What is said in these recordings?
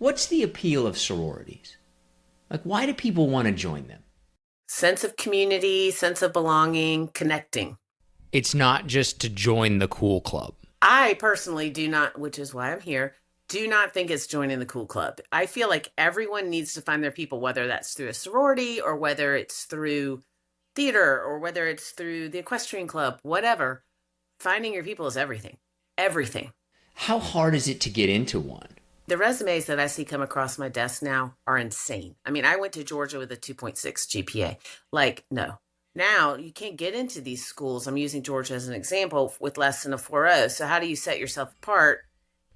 What's the appeal of sororities? Like, why do people want to join them? Sense of community, sense of belonging, connecting. It's not just to join the cool club. I personally do not, which is why I'm here, do not think it's joining the cool club. I feel like everyone needs to find their people, whether that's through a sorority or whether it's through theater or whether it's through the equestrian club, whatever. Finding your people is everything. Everything. How hard is it to get into one? The resumes that I see come across my desk now are insane. I mean, I went to Georgia with a 2.6 GPA. Like, no. Now you can't get into these schools. I'm using Georgia as an example with less than a 4.0. So how do you set yourself apart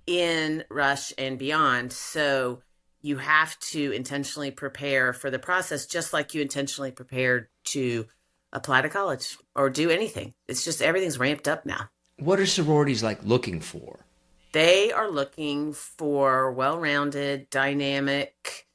in Rush and beyond? So you have to intentionally prepare for the process, just like you intentionally prepared to apply to college or do anything. It's just everything's ramped up now. What are sororities like looking for? They are looking for well-rounded, dynamic,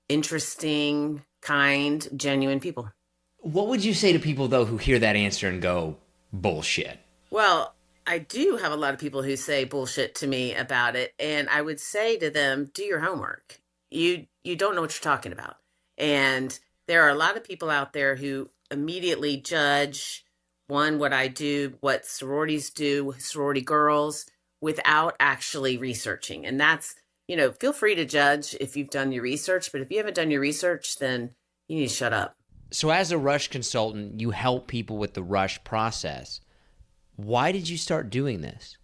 interesting, kind, genuine people. What would you say to people, though, who hear that answer and go, bullshit? Well, I do have a lot of people who say bullshit to me about it, and I would say to them, do your homework. You don't know what you're talking about. And there are a lot of people out there who immediately judge, one, what I do, what sororities do, sorority girls, without actually researching. And that's, feel free to judge if you've done your research, but if you haven't done your research, then you need to shut up. So as a Rush consultant, you help people with the Rush process. Why did you start doing this?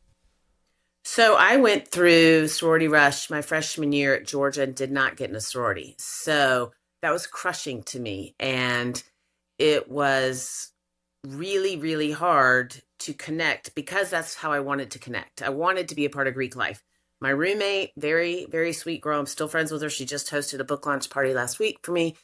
So I went through Sorority Rush my freshman year at Georgia and did not get in a sorority. So that was crushing to me. And it was really, really hard to connect because that's how I wanted to connect. I wanted to be a part of Greek life. My roommate, very, very sweet girl. I'm still friends with her. She just hosted a book launch party last week for me.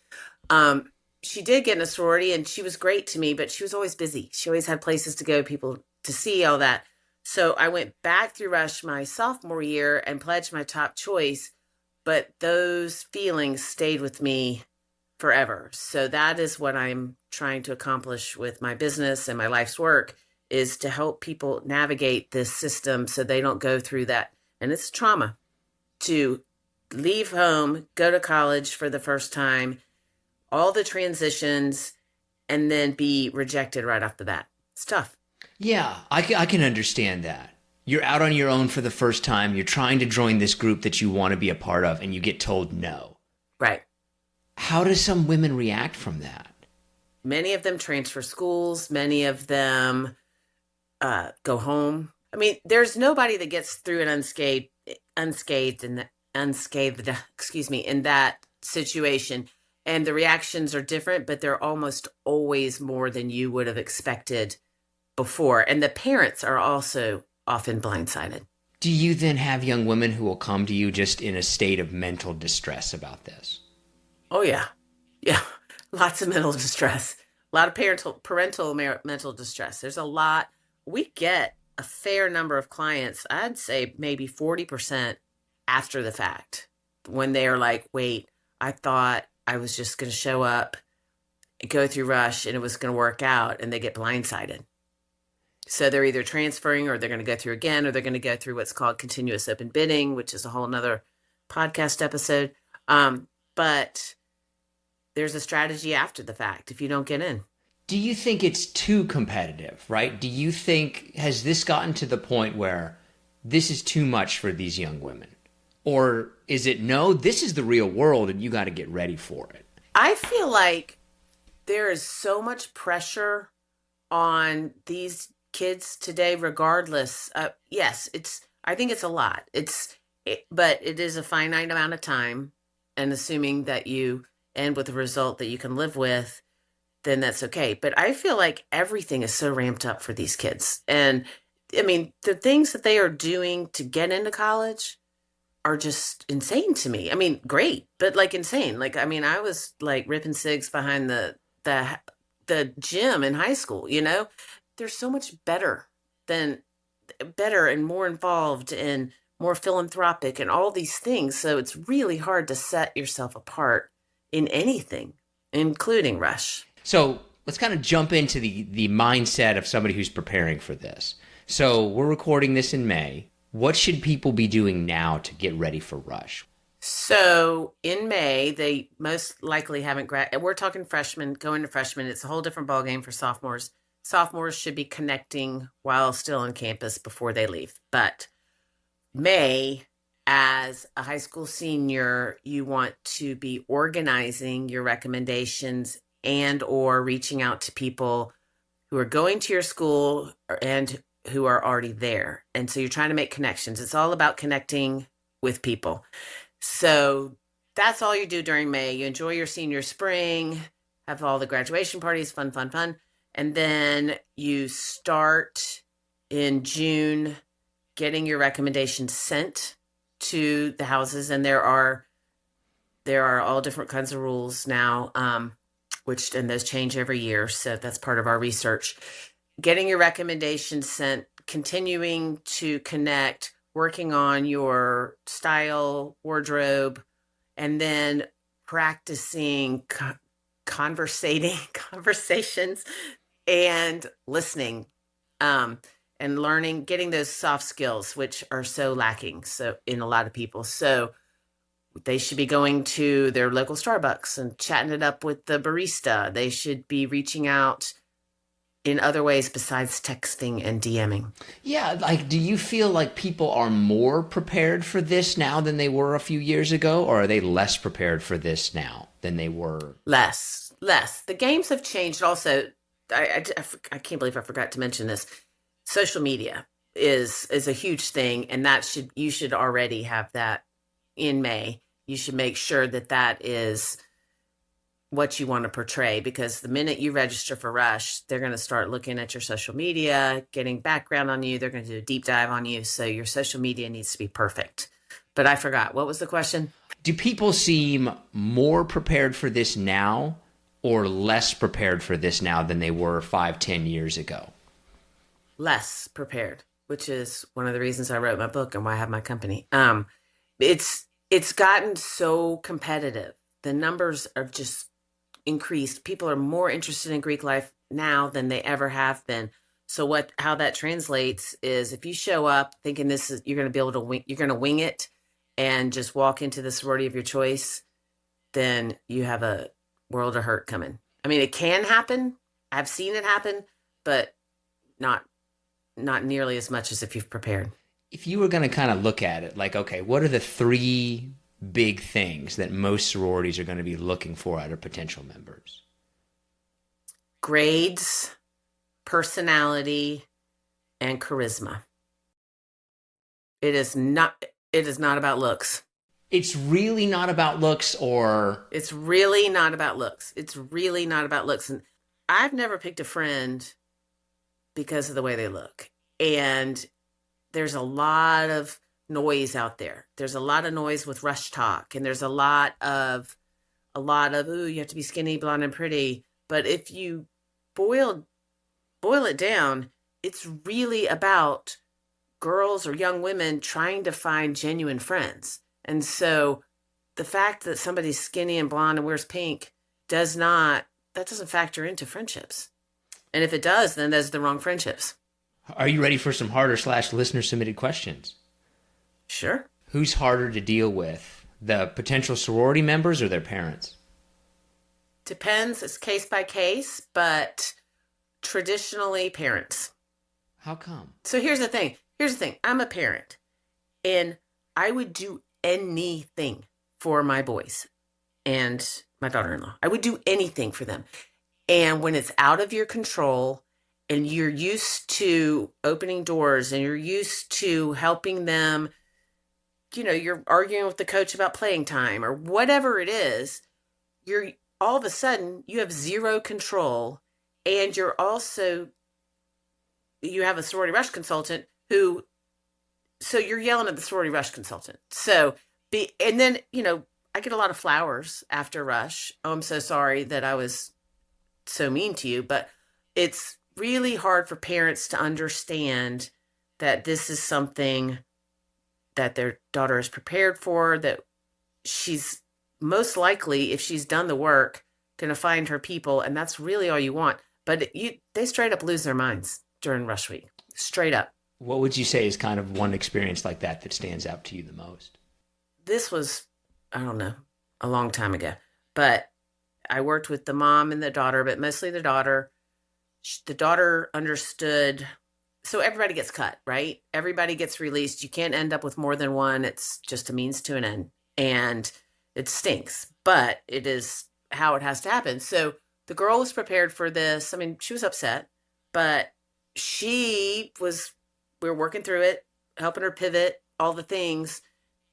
She did get in a sorority and she was great to me, but she was always busy. She always had places to go, people to see, all that. So I went back through Rush my sophomore year and pledged my top choice, but those feelings stayed with me forever. So that is what I'm trying to accomplish with my business and my life's work, is to help people navigate this system so they don't go through that. And it's trauma to leave home, go to college for the first time, all the transitions, and then be rejected right off the bat. It's tough. Yeah, I can understand that. You're out on your own for the first time. You're trying to join this group that you want to be a part of, and you get told no. Right. How do some women react from that? Many of them transfer schools. Many of them go home. I mean, there's nobody that gets through it unscathed in that situation. And the reactions are different, but they're almost always more than you would have expected before. And the parents are also often blindsided. Do you then have young women who will come to you just in a state of mental distress about this? Oh, yeah. Yeah. Lots of mental distress. A lot of parental mental distress. There's a lot. We get a fair number of clients, I'd say maybe 40% after the fact, when they're like, wait, I thought I was just going to show up, go through Rush, and it was going to work out, and they get blindsided. So they're either transferring, or they're going to go through again, or they're going to go through what's called continuous open bidding, which is a whole nother podcast episode. But there's a strategy after the fact if you don't get in. Do you think it's too competitive, right? Do you think, has this gotten to the point where this is too much for these young women? Or is it, no, this is the real world and you got to get ready for it? I feel like there is so much pressure on these kids today, regardless. Yes, I think it's a lot. But it is a finite amount of time. And assuming that you end with a result that you can live with, then that's okay. But I feel like everything is so ramped up for these kids. And I mean, the things that they are doing to get into college are just insane to me. I mean, great, but like insane. Like, I mean, I was like ripping cigs behind the gym in high school, They're so much better and more involved and more philanthropic and all these things. So it's really hard to set yourself apart in anything, including Rush. So let's kind of jump into the mindset of somebody who's preparing for this. So we're recording this in May. What should people be doing now to get ready for Rush? So in May, they most likely haven't we're talking freshmen, going to freshmen. It's a whole different ballgame for sophomores. Sophomores should be connecting while still on campus before they leave. But May, as a high school senior, you want to be organizing your recommendations and or reaching out to people who are going to your school and who are already there. And so you're trying to make connections. It's all about connecting with people. So that's all you do during May. You enjoy your senior spring, have all the graduation parties, fun, fun, fun. And then you start in June getting your recommendations sent to the houses. And there are all different kinds of rules now, and those change every year. So that's part of our research. Getting your recommendations sent, continuing to connect, working on your style, wardrobe, and then practicing conversations and listening, and learning, getting those soft skills, which are so lacking so in a lot of people. So they should be going to their local Starbucks and chatting it up with the barista. They should be reaching out in other ways besides texting and DMing. Yeah, like, do you feel like people are more prepared for this now than they were a few years ago, or are they less prepared for this now than they were? Less. The games have changed. Also, I can't believe I forgot to mention this. Social media is a huge thing, and you should already have that in May. You should make sure that that is what you want to portray, because the minute you register for Rush, they're going to start looking at your social media, getting background on you. They're going to do a deep dive on you. So your social media needs to be perfect. But I forgot. What was the question? Do people seem more prepared for this now or less prepared for this now than they were 5, 10 years ago? Less prepared, which is one of the reasons I wrote my book and why I have my company. It's gotten so competitive. The numbers are just increased. People are more interested in Greek life now than they ever have been. So how that translates is, if you show up thinking you're going to be able to you're going to wing it and just walk into the sorority of your choice, then you have a world of hurt coming. I mean, it can happen. I've seen it happen, but not nearly as much as if you've prepared. If you were going to kind of look at it like, okay, what are the 3 big things that most sororities are going to be looking for out of potential members? Grades, personality, and charisma. It is not about looks. It's really not about looks, or It's really not about looks. It's really not about looks. And I've never picked a friend because of the way they look. And there's a lot of noise out there. There's a lot of noise with Rush Tok, and there's a lot of ooh, you have to be skinny, blonde, and pretty. But if you boil it down, it's really about girls or young women trying to find genuine friends. And so the fact that somebody's skinny and blonde and wears pink doesn't factor into friendships. And if it does, then those are the wrong friendships. are you ready for some harder / listener submitted questions? Sure. Who's harder to deal with, the potential sorority members or their parents? Depends. It's case by case, but traditionally parents. How come? So here's the thing. I'm a parent, and I would do anything for my boys and my daughter-in-law. I would do anything for them. And when it's out of your control and you're used to opening doors and you're used to helping them, you're arguing with the coach about playing time or whatever it is, you're all of a sudden you have zero control. And you have a sorority rush consultant so you're yelling at the sorority rush consultant. And then, I get a lot of flowers after Rush. Oh, I'm so sorry that I was so mean to you, but it's really hard for parents to understand that this is something that their daughter is prepared for, that she's most likely, if she's done the work, going to find her people, and that's really all you want. But they straight up lose their minds during Rush Week. Straight up. What would you say is kind of one experience like that stands out to you the most? This was I don't know, a long time ago. But I worked with the mom and the daughter, but mostly the daughter. The daughter understood. So everybody gets cut, right? Everybody gets released. You can't end up with more than one. It's just a means to an end. And it stinks, but it is how it has to happen. So the girl was prepared for this. I mean, she was upset, but she was, we were working through it, helping her pivot, all the things.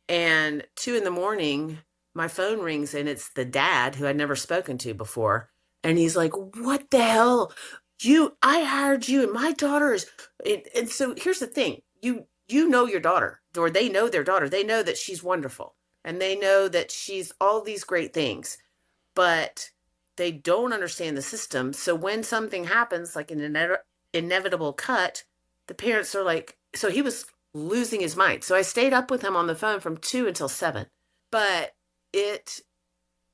And 2 in the morning, my phone rings and it's the dad who I'd never spoken to before. And he's like, "What the hell? I hired you and my daughter is," and so here's the thing. You know your daughter, or they know their daughter. They know that she's wonderful and they know that she's all these great things, but they don't understand the system. So when something happens, like an inevitable cut, the parents are like, so he was losing his mind. So I stayed up with him on the phone from 2 until 7. But it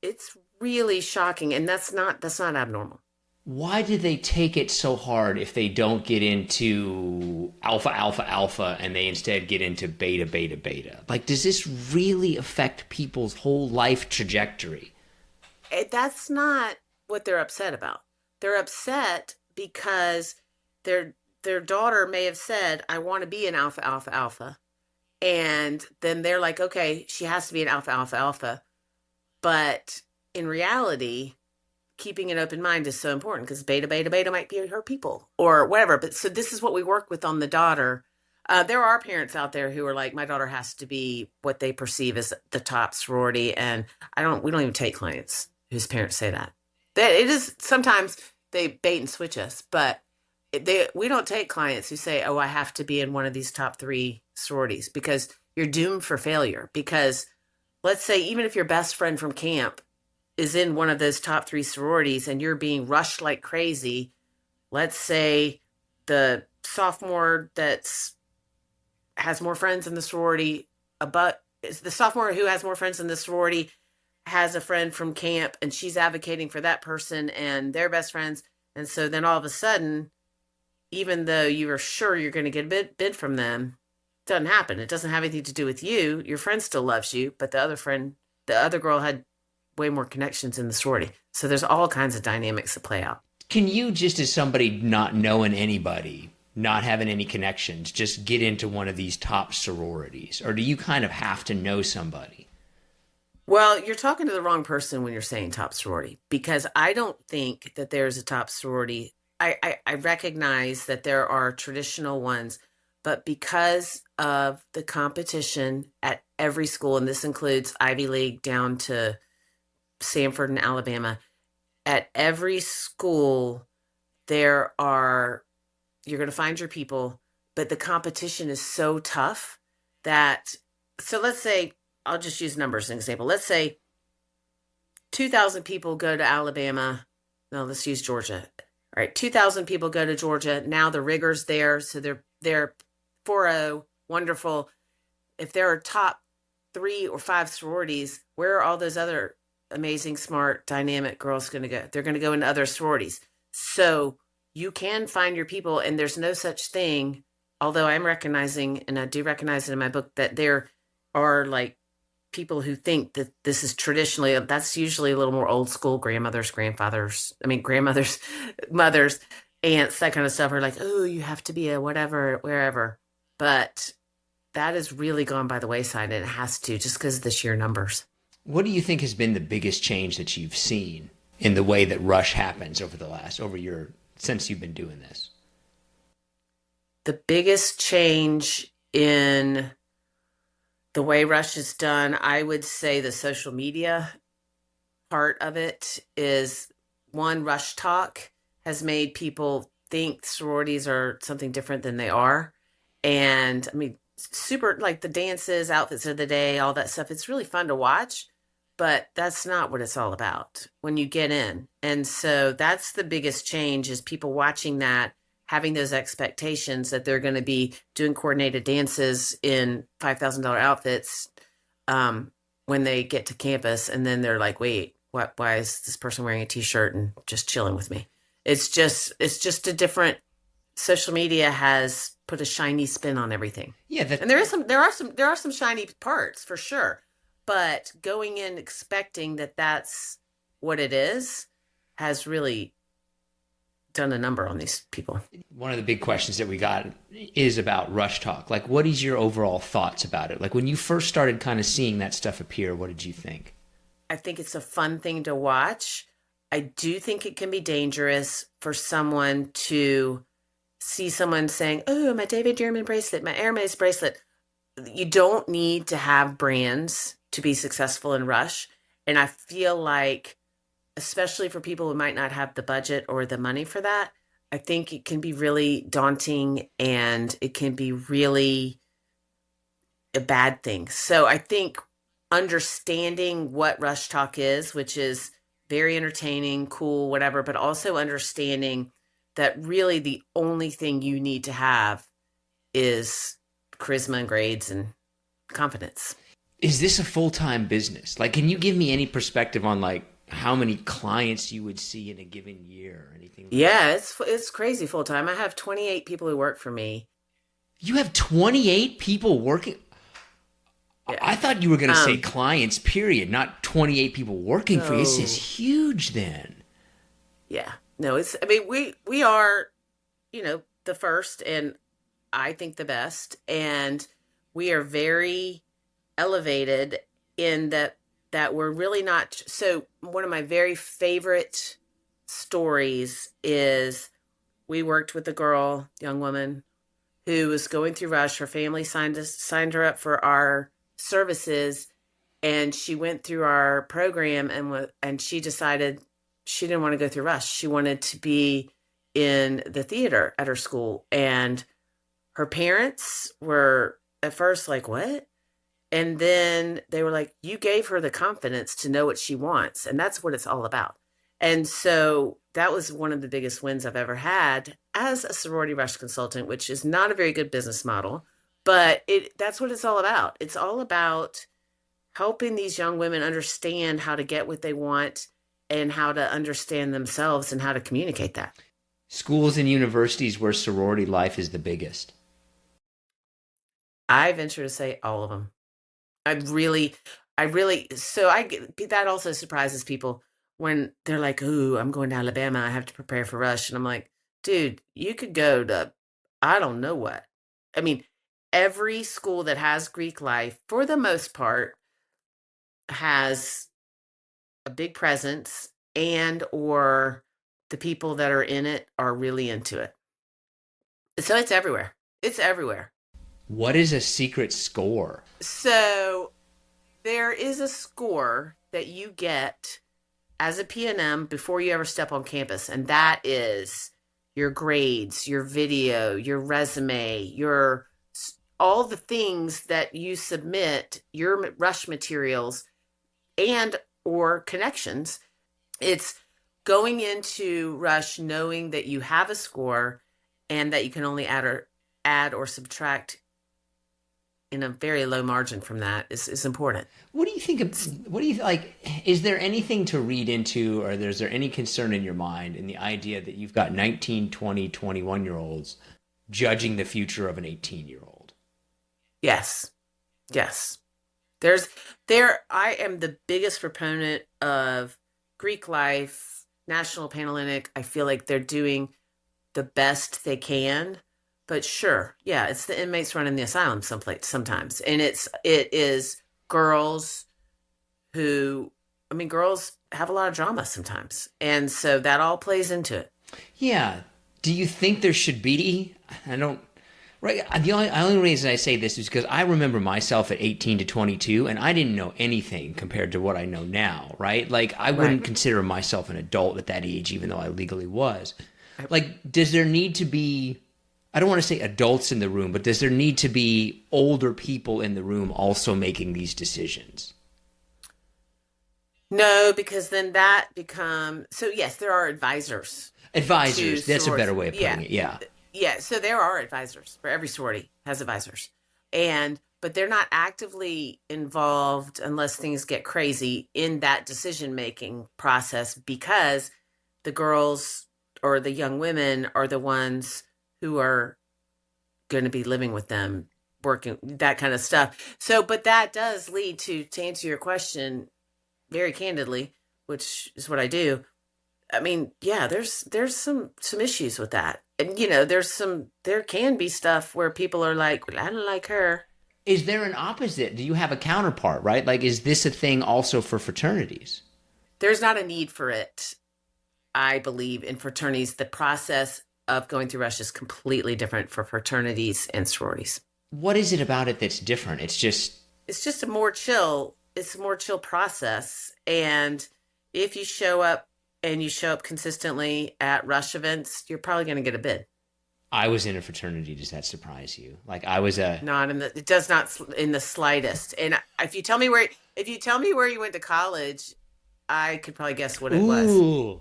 it's really shocking, and that's not abnormal. Why do they take it so hard if they don't get into alpha, alpha, alpha, and they instead get into beta, beta, beta? Like, does this really affect people's whole life trajectory? That's not what they're upset about. They're upset because their their daughter may have said, "I want to be an alpha, alpha, alpha," and then they're like, "Okay, she has to be an alpha, alpha, alpha." But in reality, keeping an open mind is so important because beta, beta, beta might be her people or whatever. But so this is what we work with on the daughter. There are parents out there who are like, my daughter has to be what they perceive as the top sorority, and we don't even take clients whose parents say that. That it is sometimes they bait and switch us, but we don't take clients who say, "Oh, I have to be in one of these top three sororities," because you're doomed for failure. Because let's say even if your best friend from camp is in one of those top three sororities and you're being rushed like crazy, let's say the sophomore that's has more friends in the sorority, but it's the sophomore who has more friends in the sorority has a friend from camp and she's advocating for that person and their best friends. And so then all of a sudden, even though you are sure you're going to get a bid from them, it doesn't happen. It doesn't have anything to do with you. Your friend still loves you, but the other girl had way more connections in the sorority. So there's all kinds of dynamics that play out. Can you, just as somebody not knowing anybody, not having any connections, just get into one of these top sororities? Or do you kind of have to know somebody? Well, you're talking to the wrong person when you're saying top sorority, because I don't think that there's a top sorority. I recognize that there are traditional ones, but because of the competition at every school, and this includes Ivy League down to Sanford and Alabama, at every school, there are, you're going to find your people, but the competition is so tough that, so let's say, I'll just use numbers as an example. Let's say 2,000 people go to Alabama. No, let's use Georgia. All right, 2,000 people go to Georgia. Now the rigor's there, so they're 4-0, wonderful. If there are top 3 or 5 sororities, where are all those other amazing, smart, dynamic girls going to go? They're going to go into other sororities. So you can find your people, and there's no such thing. Although I'm recognizing, and I do recognize it in my book, that there are like people who think that this is traditionally, that's usually a little more old school, grandmothers, grandfathers, I mean, grandmothers, mothers, aunts, that kind of stuff are like, "Oh, you have to be a whatever, wherever." But that has really gone by the wayside, and it has to, just because of the sheer numbers. What do you think has been the biggest change that you've seen in the way that Rush happens since you've been doing this? The biggest change in the way Rush is done, I would say the social media part of it is one, Rush Talk has made people think sororities are something different than they are. And I mean, super like the dances, outfits of the day, all that stuff. It's really fun to watch, but that's not what it's all about when you get in. And so that's the biggest change is people watching that, having those expectations that they're going to be doing coordinated dances in $5,000 outfits when they get to campus. And then they're like, "Wait, why is this person wearing a t-shirt and just chilling with me?" It's just a different, social media has put a shiny spin on everything. Yeah, And there are some shiny parts for sure. but going in expecting that that's what it is has really done a number on these people. One of the big questions that we got is about Rush Talk. Like, what is your overall thoughts about it? Like, when you first started kind of seeing that stuff appear, what did you think? I think it's a fun thing to watch. I do think it can be dangerous for someone to see someone saying, "Oh, my David Yurman bracelet, my Hermes bracelet." You don't need to have brands to be successful in Rush. And I feel like, especially for people who might not have the budget or the money for that, I think it can be really daunting and it can be really a bad thing. So I think understanding what Rush Talk is, which is very entertaining, cool, whatever, but also understanding that really the only thing you need to have is charisma and grades and confidence. Is this a full-time business? Like, can you give me any perspective on like how many clients you would see in a given year or anything like that? Yeah, it's crazy full time. I have 28 people who work for me. You have 28 people working. Yeah. I thought you were going to say Um, clients, period, not 28 people working for you. This is no. huge then. Yeah. No, it's I mean we are, the first and I think the best, and we are very elevated in that we're really not. So one of my very favorite stories is we worked with a girl, young woman, who was going through Rush. Her family signed her up for our services, and she went through our program and she decided she didn't want to go through Rush. She wanted to be in the theater at her school, and her parents were at first like, "What?" And then they were like, "You gave her the confidence to know what she wants." And that's what it's all about. And so that was one of the biggest wins I've ever had as a sorority rush consultant, which is not a very good business model, but that's what it's all about. It's all about helping these young women understand how to get what they want and how to understand themselves and how to communicate that. Schools and universities where sorority life is the biggest. I venture to say all of them. I really, so that also surprises people when they're like, "Ooh, I'm going to Alabama. I have to prepare for Rush." And I'm like, dude, you could go to, I don't know what. I mean, every school that has Greek life, for the most part, has a big presence and or the people that are in it are really into it. So it's everywhere. It's everywhere. What is a secret score? So there is a score that you get as a PNM before you ever step on campus, and that is your grades, your video, your resume, your all the things that you submit, your rush materials and or connections. It's going into rush knowing that you have a score and that you can only add or subtract in a very low margin from that is important. What do you think of, what do you like, is there anything to read into, or is there any concern in your mind in the idea that you've got 19, 20, 21 year olds judging the future of an 18-year old? Yes. Yes. There's there I am the biggest proponent of Greek life, National Panhellenic. I feel like they're doing the best they can. But sure, yeah, it's the inmates running the asylum someplace sometimes. And it is girls who I mean, girls have a lot of drama sometimes. And so that all plays into it. Yeah. Do you think there should be? I don't. Right. The only reason I say this is because I remember myself at 18 to 22, and I didn't know anything compared to what I know now. Right. Like, I Right. wouldn't consider myself an adult at that age, even though I legally was. Right. Like, does there need to be? I don't want to say adults in the room, but does there need to be older people in the room also making these decisions? No, because then that become so yes, there are advisors to Advisors. That's a better sororities. way of Yeah. putting it. Yeah. Yeah, so there are advisors for every sorority has advisors. And but they're not actively involved unless things get crazy in that decision making process because the girls or the young women are the ones who are going to be living with them working that kind of stuff. So, but that does lead to answer your question very candidly, which is what I do. I mean, yeah, there's some issues with that. And there can be stuff where people are like, "Well, I don't like her." Is there an opposite? Do you have a counterpart, right? Like, is this a thing also for fraternities? There's not a need for it. I believe in fraternities, the process of going through rush is completely different for fraternities and sororities. What is it about it that's different? It's just, It's just it's a more chill process. And if you show up and you show up consistently at rush events, you're probably going to get a bid. I was in a fraternity. Does that surprise you? Like, I was a, Not in the, it does not in the slightest. And if you tell me where you went to college, I could probably guess what it was. ooh,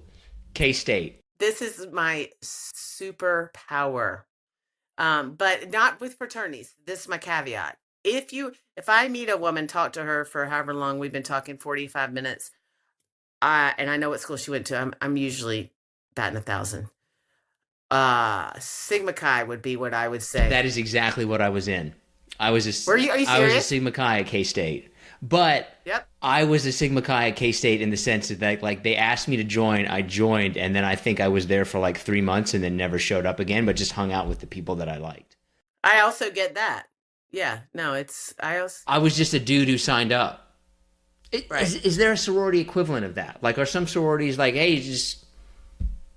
K State. This is my superpower. But not with fraternities. This is my caveat. If I meet a woman, talk to her for however long we've been talking, 45 minutes, and I know what school she went to, I'm usually batting 1,000. Sigma Chi would be what I would say. That is exactly what I was in. Are you I was a serious? Sigma Chi at K State, but Yep. I was a Sigma Chi at K State in the sense that like they asked me to join, I joined, and then I think I was there for like 3 months and then never showed up again, but just hung out with the people that I liked. I also get that. Yeah. No, I also, I was just a dude who signed up. right. Is there a sorority equivalent of that? Like, are some sororities like, hey, just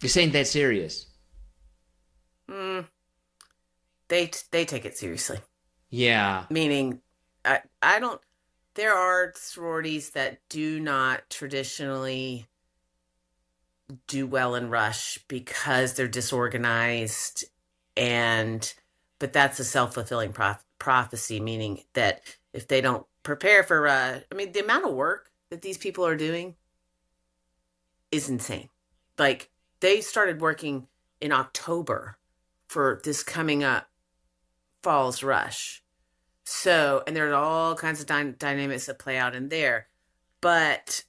this ain't that serious? Mm, they take it seriously. Yeah. Meaning, I don't, there are sororities that do not traditionally do well in rush because they're disorganized, and but that's a self-fulfilling prophecy, meaning that if they don't prepare for rush, I mean, the amount of work that these people are doing is insane. Like, they started working in October for this coming up fall's rush. So, and there are all kinds of dynamics that play out in there. But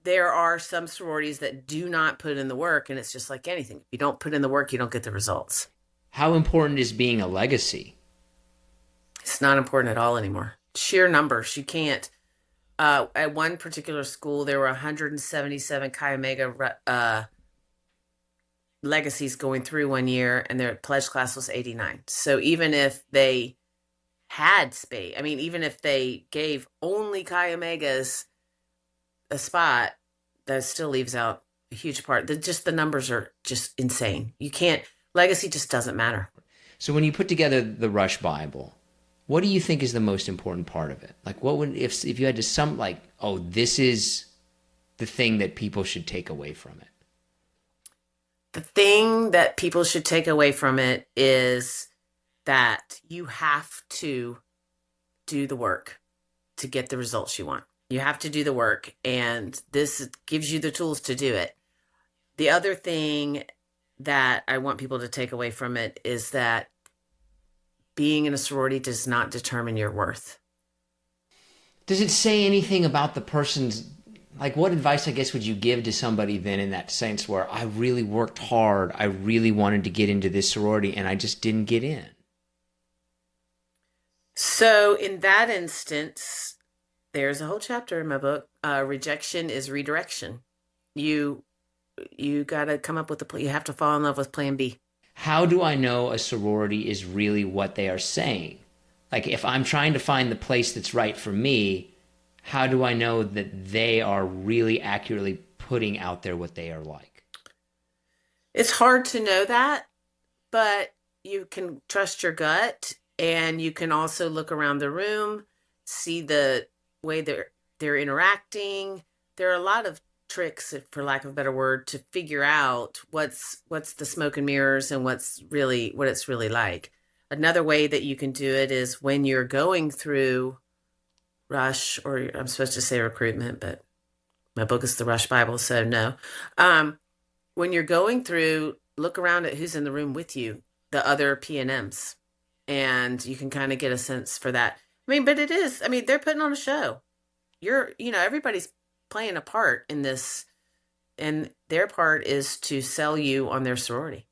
there are some sororities that do not put in the work, and it's just like anything. If you don't put in the work, you don't get the results. How important is being a legacy? It's not important at all anymore. Sheer numbers. You can't. At one particular school, there were 177 Chi Omega legacies going through one year, and their pledge class was 89. So even if they had space, I mean, even if they gave only Chi Omegas a spot, that still leaves out a huge part. The numbers are just insane. You can't, legacy just doesn't matter. So when you put together the Rush Bible, what do you think is the most important part of it? Like, what would if you had to sum like, oh, this is the thing that people should take away from it? The thing that people should take away from it is that you have to do the work to get the results you want. You have to do the work, and this gives you the tools to do it. The other thing that I want people to take away from it is that being in a sorority does not determine your worth. Does it say anything about the person's, like, what advice, I guess, would you give to somebody then in that sense where I really worked hard, I really wanted to get into this sorority, and I just didn't get in? So, in that instance, there's a whole chapter in my book. Rejection is redirection. You you got to come up with you have to fall in love with plan B. How do I know a sorority is really what they are saying? Like, if I'm trying to find the place that's right for me, how do I know that they are really accurately putting out there what they are like? It's hard to know that, but you can trust your gut, and you can also look around the room, see the way they're interacting. There are a lot of tricks, for lack of a better word, to figure out what's the smoke and mirrors and what it's really like. Another way that you can do it is when you're going through rush, or I'm supposed to say recruitment, but my book is the Rush Bible, so no. When you're going through, look around at who's in the room with you, the other PNMs, and you can kind of get a sense for that. I mean, but it is, I mean, they're putting on a show. Everybody's playing a part in this, and their part is to sell you on their sorority.